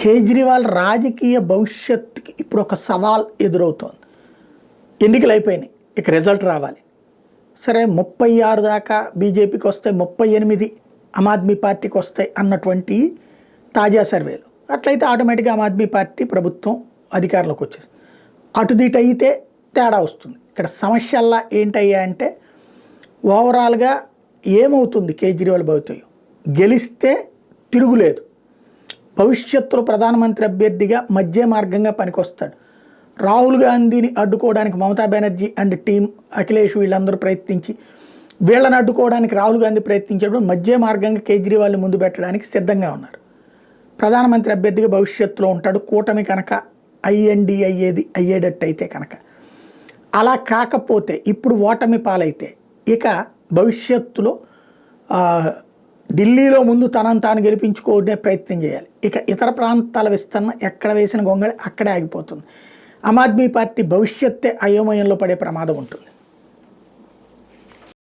కేజ్రీవాల్ రాజకీయ భవిష్యత్తుకి ఇప్పుడు ఒక సవాల్ ఎదురవుతోంది. ఎన్నికలు అయిపోయినాయి, ఇక రిజల్ట్ రావాలి. సరే 36 దాకా బీజేపీకి వస్తాయి, 38 ఆమ్ ఆద్మీ పార్టీకి వస్తాయి అన్నటువంటి తాజా సర్వేలు. అట్లయితే ఆటోమేటిక్గా ఆమ్ ఆద్మీ పార్టీ ప్రభుత్వం అధికారంలోకి వచ్చేది. అటుదిటు అయితే తేడా వస్తుంది. ఇక్కడ సమస్యల్లా ఏంటయ్యా అంటే ఓవరాల్గా ఏమవుతుంది కేజ్రీవాల్ భవితవ్యం? గెలిస్తే తిరుగులేదు. భవిష్యత్తులో ప్రధానమంత్రి అభ్యర్థిగా మధ్య మార్గంగా పనికొస్తాడు. రాహుల్ గాంధీని అడ్డుకోవడానికి మమతా బెనర్జీ అండ్ టీం అఖిలేష్ వీళ్ళందరూ ప్రయత్నించి వీళ్ళని అడ్డుకోవడానికి రాహుల్ గాంధీ ప్రయత్నించేటప్పుడు మధ్య మార్గంగా కేజ్రీవాల్ని ముందు పెట్టడానికి సిద్ధంగా ఉన్నారు. ప్రధానమంత్రి అభ్యర్థిగా భవిష్యత్తులో ఉంటాడు. కూటమి కనుక అయ్యేటట్టయితే కనుక. అలా కాకపోతే ఇప్పుడు ఓటమి పాలైతే ఇక భవిష్యత్తులో ఢిల్లీలో ముందు తనను తాను గెలిపించుకునే ప్రయత్నం చేయాలి. ఇక ఇతర ప్రాంతాల విస్తరణ ఎక్కడ వేసిన గొంగళి అక్కడే ఆగిపోతుంది. ఆమ్ ఆద్మీ పార్టీ భవిష్యత్తే అయోమయంలో పడే ప్రమాదం ఉంటుంది.